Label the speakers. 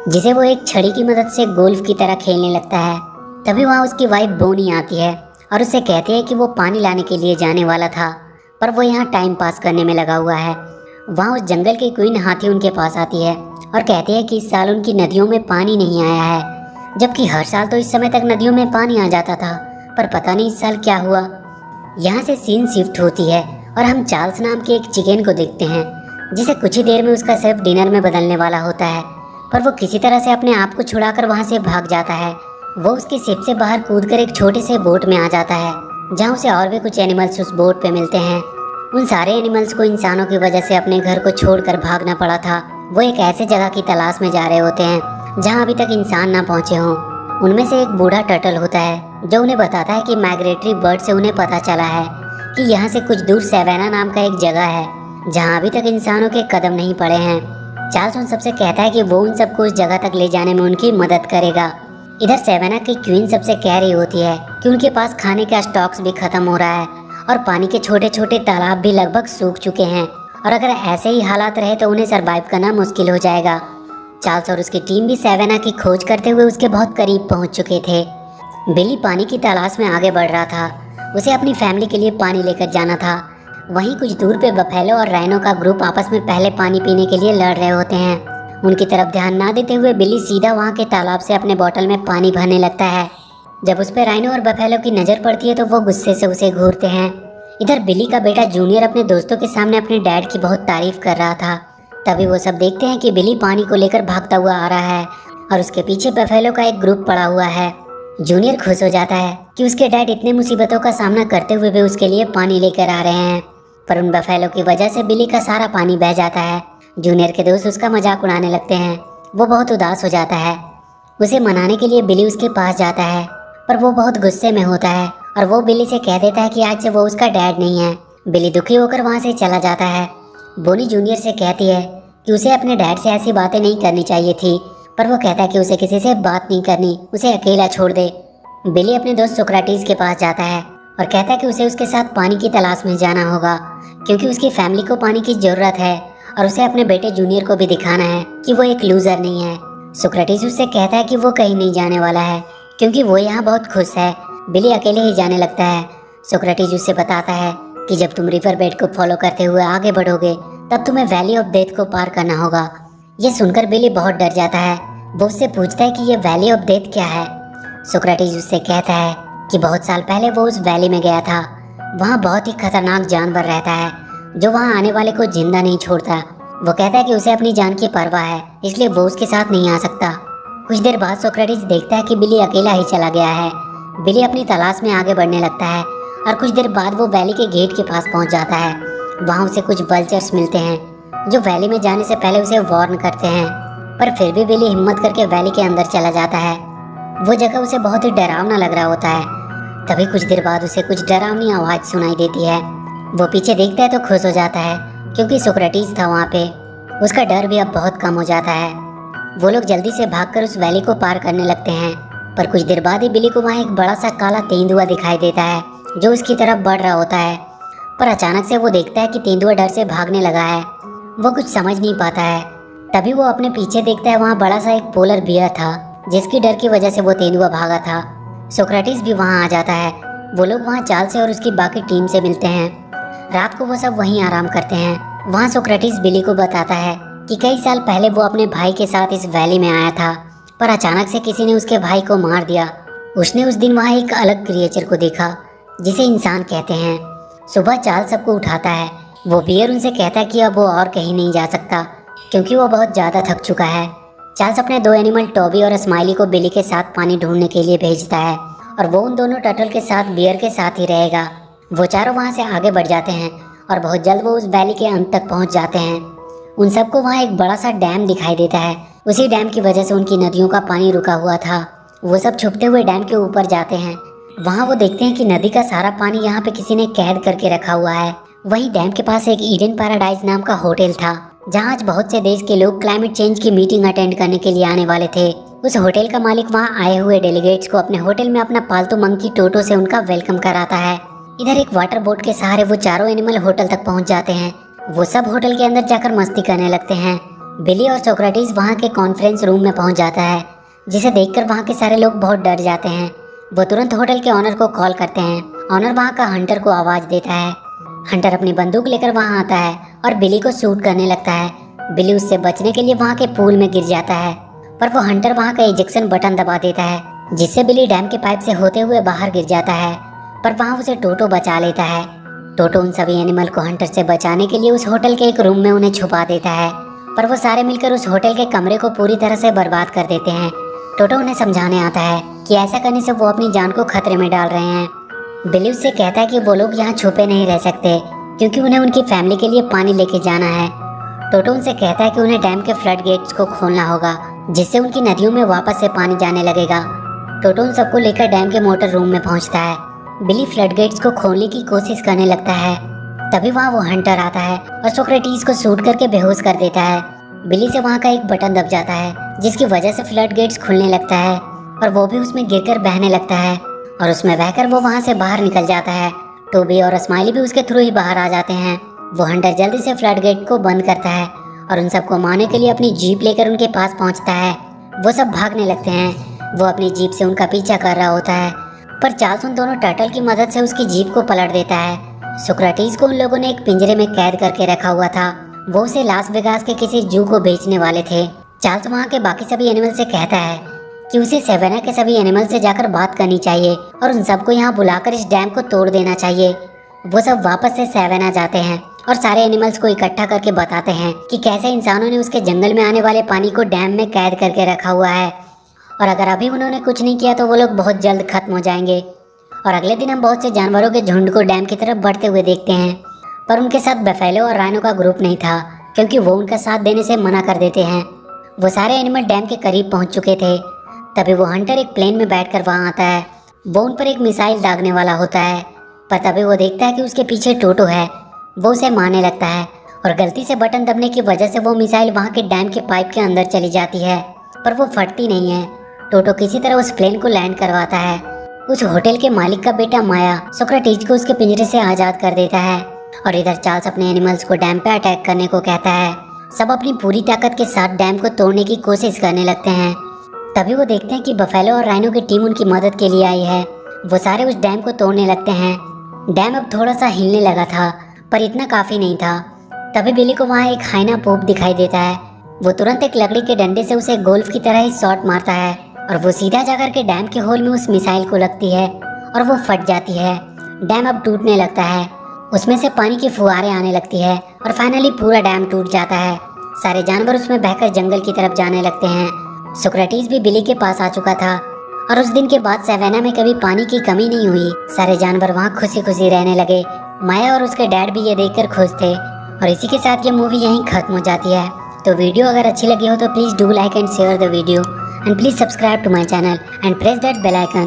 Speaker 1: जिसे वो एक छड़ी की मदद से गोल्फ की तरह खेलने लगता है। तभी वहाँ उसकी वाइफ बोनी आती है और उससे कहती है कि वो पानी लाने के लिए जाने वाला था, पर वो यहाँ टाइम पास करने में लगा हुआ है। वहाँ उस जंगल की क्वीन हाथी उनके पास आती है और कहती है कि इस साल उनकी नदियों में पानी नहीं आया है, जबकि हर साल तो इस समय तक नदियों में पानी आ जाता था, पर पता नहीं इस साल क्या हुआ। यहाँ से सीन शिफ्ट होती है और हम चार्ल्स नाम के एक चिकन को देखते हैं, जिसे कुछ ही देर में उसका शेफ डिनर में बदलने वाला होता है, पर वो किसी तरह से अपने आप को छुड़ाकर वहाँ से भाग जाता है। वो उसके शिप से बाहर कूदकर एक छोटे से बोट में आ जाता है, जहाँ उसे और भी कुछ एनिमल्स उस बोट पे मिलते हैं। उन सारे एनिमल्स को इंसानों की वजह से अपने घर को छोड़कर भागना पड़ा था। वो एक ऐसे जगह की तलाश में जा रहे होते हैं जहाँ अभी तक इंसान ना पहुँचे हों। उनमें से एक बूढ़ा टर्टल होता है जो उन्हें बताता है कि माइग्रेटरी बर्ड से उन्हें पता चला है कि यहाँ से कुछ दूर सेवेना नाम का एक जगह है जहाँ अभी तक इंसानों के कदम नहीं पड़े हैं। चार्ल्स उन सबसे कहता है कि वो उन सबको उस जगह तक ले जाने में उनकी मदद करेगा। इधर सेवेना की क्वीन सबसे कह रही होती है कि उनके पास खाने का स्टॉक्स भी खत्म हो रहा है और पानी के छोटे छोटे तालाब भी लगभग सूख चुके हैं, और अगर ऐसे ही हालात रहे तो उन्हें सरवाइव करना मुश्किल हो जाएगा। चार्ल्स और उसकी टीम भी सेवेना की खोज करते हुए उसके बहुत करीब पहुंच चुके थे। बिली पानी की तलाश में आगे बढ़ रहा था। उसे अपनी फैमिली के लिए पानी लेकर जाना था। वहीं कुछ दूर पे बफेलो और राइनो का ग्रुप आपस में पहले पानी पीने के लिए लड़ रहे होते हैं। उनकी तरफ ध्यान ना देते हुए बिली सीधा वहाँ के तालाब से अपने बोतल में पानी भरने लगता है। जब उस पर राइनो और बफेलो की नज़र पड़ती है तो वो गुस्से से उसे घूरते हैं। इधर बिली का बेटा जूनियर अपने दोस्तों के सामने अपने डैड की बहुत तारीफ कर रहा था। तभी वो सब देखते हैं कि बिली पानी को लेकर भागता हुआ आ रहा है और उसके पीछे बफेलो का एक ग्रुप पड़ा हुआ है। जूनियर खुश हो जाता है कि उसके डैड इतने मुसीबतों का सामना करते हुए भी उसके लिए पानी लेकर आ रहे हैं, पर उन बफेलो की वजह से बिली का सारा पानी बह जाता है। जूनियर के दोस्त उसका मजाक उड़ाने लगते हैं। वो बहुत उदास हो जाता है। उसे मनाने के लिए बिली उसके पास जाता है, पर वो बहुत गुस्से में होता है और वो बिली से कह देता है कि आज से वो उसका डैड नहीं है। बिली दुखी होकर वहाँ से चला जाता है। बोनी जूनियर से कहती है कि उसे अपने डैड से ऐसी बातें नहीं करनी चाहिए थी, पर वो कहता है कि उसे किसी से बात नहीं करनी, उसे अकेला छोड़ दे। बिली अपने दोस्त सोक्राटिस के पास जाता है और कहता है कि उसे उसके साथ पानी की तलाश में जाना होगा, क्योंकि उसकी फैमिली को पानी की ज़रूरत है और उसे अपने बेटे जूनियर को भी दिखाना है कि वो एक लूज़र नहीं है। सोक्राटिस उससे कहता है कि वो कहीं नहीं जाने वाला है क्योंकि वो यहाँ बहुत खुश है। बिली अकेले ही जाने लगता है। सोक्राटिस उससे बताता है कि जब तुम रिवर बेड को फॉलो करते हुए आगे बढ़ोगे तब तुम्हें वैली ऑफ डेथ को पार करना होगा। ये सुनकर बिली बहुत डर जाता है। वो उससे पूछता है कि ये वैली ऑफ डेथ क्या है। सोक्राटिस उससे कहता है कि बहुत साल पहले वो उस वैली में गया था। वहाँ बहुत ही खतरनाक जानवर रहता है जो वहाँ आने वाले को जिंदा नहीं छोड़ता। वो कहता है कि उसे अपनी जान की परवाह है, इसलिए वो उसके साथ नहीं आ सकता। कुछ देर बाद सोक्राटिस देखता है कि बिली अकेला ही चला गया है। बिली अपनी तलाश में आगे बढ़ने लगता है और कुछ देर बाद वो वैली के गेट के पास पहुंच जाता है। वहाँ उसे कुछ वल्चर्स मिलते हैं जो वैली में जाने से पहले उसे वार्न करते हैं, पर फिर भी बिली हिम्मत करके वैली के अंदर चला जाता है। वो जगह उसे बहुत ही डरावना लग रहा होता है। तभी कुछ देर बाद उसे कुछ डरावनी आवाज़ सुनाई देती है। वो पीछे देखता है तो खुश हो जाता है क्योंकि सोक्राटिस था वहाँ पे। उसका डर भी अब बहुत कम हो जाता है। वो लोग जल्दी से भागकर उस वैली को पार करने लगते हैं, पर कुछ देर बाद ही बिली को वहाँ एक बड़ा सा काला तेंदुआ दिखाई देता है जो उसकी तरफ बढ़ रहा होता है। पर अचानक से वो देखता है कि तेंदुआ डर से भागने लगा है। वो कुछ समझ नहीं पाता है। तभी वो अपने पीछे देखता है, वहाँ बड़ा सा एक पोलर बियर था जिसकी डर की वजह से वो तेंदुआ भागा था। सोक्राटिस भी वहाँ आ जाता है। वो लोग वहाँ चार्ल्स से और उसकी बाकी टीम से मिलते हैं। रात को वो सब वहीं आराम करते हैं। वहाँ सोक्राटिस बिली को बताता है कि कई साल पहले वो अपने भाई के साथ इस वैली में आया था, पर अचानक से किसी ने उसके भाई को मार दिया। उसने उस दिन वहाँ एक अलग क्रिएचर को देखा जिसे इंसान कहते हैं। सुबह चार्ल्स सबको उठाता है। वो बियर उनसे कहता है कि अब वो और कहीं नहीं जा सकता क्योंकि वो बहुत ज़्यादा थक चुका है। चार्ल्स अपने दो एनिमल टॉबी और स्माइली को बिली के साथ पानी ढूंढने के लिए भेजता है और वो उन दोनों टर्टल के साथ बियर के साथ ही रहेगा। वो चारों वहाँ से आगे बढ़ जाते हैं और बहुत जल्द वो उस वैली के अंत तक पहुँच जाते हैं। उन सबको वहाँ एक बड़ा सा डैम दिखाई देता है। उसी डैम की वजह से उनकी नदियों का पानी रुका हुआ था। वो सब छुपते हुए डैम के ऊपर जाते हैं। वहाँ वो देखते हैं कि नदी का सारा पानी यहाँ पे किसी ने कैद करके रखा हुआ है। वहीं डैम के पास एक ईडन पैराडाइज नाम का होटल था जहाँ आज बहुत से देश के लोग क्लाइमेट चेंज की मीटिंग अटेंड करने के लिए आने वाले थे। उस होटल का मालिक वहाँ आए हुए डेलीगेट्स को अपने होटल में अपना पालतू मंकी टोटो से उनका वेलकम कराता है। इधर एक वाटर बोट के सहारे वो चारों एनिमल होटल तक पहुँच जाते हैं। वो सब होटल के अंदर जाकर मस्ती करने लगते हैं। बिली और सोक्रेटिस वहाँ के कॉन्फ्रेंस रूम में पहुँच जाता है, जिसे देखकर वहाँ के सारे लोग बहुत डर जाते हैं। वो तुरंत होटल के ऑनर को कॉल करते हैं। ऑनर वहाँ का हंटर को आवाज़ देता है। हंटर अपनी बंदूक लेकर वहाँ आता है और बिली को शूट करने लगता है। बिली उससे बचने के लिए वहाँ के पूल में गिर जाता है, पर वो हंटर वहाँ का इजेक्शन बटन दबा देता है, जिससे बिली डैम के पाइप से होते हुए बाहर गिर जाता है। पर वहाँ उसे टोटो बचा लेता है। टोटो उन सभी एनिमल को हंटर से बचाने के लिए उस होटल के एक रूम में उन्हें छुपा देता है, पर वो सारे मिलकर उस होटल के कमरे को पूरी तरह से बर्बाद कर देते हैं। टोटो उन्हें समझाने आता है कि ऐसा करने से वो अपनी जान को खतरे में डाल रहे हैं। बिली उससे कहता है कि वो लोग यहाँ छुपे नहीं रह सकते, क्योंकि उन्हें उनकी फैमिली के लिए पानी लेके जाना है। टोटो उनसे कहता है कि उन्हें डैम के फ्लड गेट्स को खोलना होगा, जिससे उनकी नदियों में वापस से पानी जाने लगेगा। टोटो उन सबको लेकर डैम के मोटर रूम में पहुंचता है। बिली फ्लड गेट्स को खोलने की कोशिश करने लगता है। तभी वहाँ वो हंटर आता है और सोक्रेटिस को शूट करके बेहोश कर देता है। बिली से वहाँ का एक बटन दब जाता है, जिसकी वजह से फ्लड गेट्स खुलने लगता है और वो भी उसमें गिरकर बहने लगता है, और उसमें बहकर वो वहाँ से बाहर निकल जाता है। टोबी और स्माइली भी उसके थ्रू ही बाहर आ जाते हैं। वो हंटर जल्दी से फ्लड गेट को बंद करता है और उन सबको मारने के लिए अपनी जीप लेकर उनके पास पहुँचता है। वो सब भागने लगते हैं। वो अपनी जीप से उनका पीछा कर रहा होता है, पर चार्ल्स उन दोनों टर्टल की मदद से उसकी जीप को पलट देता है। सोक्रेटिस को उन लोगों ने एक पिंजरे में कैद करके रखा हुआ था। वो उसे लास वेगास के किसी जू को बेचने वाले थे। चार्ल्स वहाँ के बाकी सभी एनिमल से कहता है कि उसे सेवेना के सभी एनिमल से जाकर बात करनी चाहिए और उन सबको यहाँ बुलाकर इस डैम को तोड़ देना चाहिए। वो सब वापस से सेवेना जाते हैं और सारे एनिमल्स को इकट्ठा करके बताते हैं कि कैसे इंसानों ने उसके जंगल में आने वाले पानी को डैम में कैद करके रखा हुआ है, और अगर अभी उन्होंने कुछ नहीं किया तो वो लोग बहुत जल्द खत्म हो जाएंगे। और अगले दिन हम बहुत से जानवरों के झुंड को डैम की तरफ बढ़ते हुए देखते हैं, पर उनके साथ बफेलो और राइनो का ग्रुप नहीं था, क्योंकि वो उनका साथ देने से मना कर देते हैं। वो सारे एनिमल डैम के करीब पहुंच चुके थे। तभी वो हंटर एक प्लेन में बैठकर वहां आता है। वो उन पर एक मिसाइल दागने वाला होता है, पर तभी वो देखता है कि उसके पीछे टोटो है। वो उसे मारने लगता है और गलती से बटन दबने की वजह से वो मिसाइल वहाँ के डैम के पाइप के अंदर चली जाती है, पर वो फटती नहीं है। टोटो किसी तरह उस प्लेन को लैंड करवाता है। उस होटल के मालिक का बेटा माया सोक्रेटिस को उसके पिंजरे से आज़ाद कर देता है, और इधर चार्ल्स अपने एनिमल्स को डैम पे अटैक करने को कहता है। सब अपनी पूरी ताकत के साथ डैम को तोड़ने की कोशिश करने लगते हैं। तभी वो देखते हैं कि बफेलो और राइनो की टीम उनकी मदद के लिए आई है। वो सारे उस डैम को तोड़ने लगते हैं। डैम अब थोड़ा सा हिलने लगा था, पर इतना काफ़ी नहीं था। तभी बिली को वहाँ एक हाइना पोप दिखाई देता है। वो तुरंत एक लकड़ी के डंडे से उसे गोल्फ की तरह ही शॉट मारता है, और वो सीधा जाकर के डैम के होल में उस मिसाइल को लगती है और वो फट जाती है। डैम अब टूटने लगता है। उसमें से पानी की फुहारें आने लगती है और फाइनली पूरा डैम टूट जाता है। सारे जानवर उसमें बहकर जंगल की तरफ जाने लगते हैं। सोक्रेटिस भी बिली के पास आ चुका था, और उस दिन के बाद सेवेना में कभी पानी की कमी नहीं हुई। सारे जानवर वहाँ खुशी खुशी रहने लगे। माया और उसके डैड भी ये देखकर खुश थे। और इसी के साथ ये मूवी यहीं खत्म हो जाती है। तो वीडियो अगर अच्छी लगी हो तो please do like and share the video, and please subscribe to my channel and press that bell icon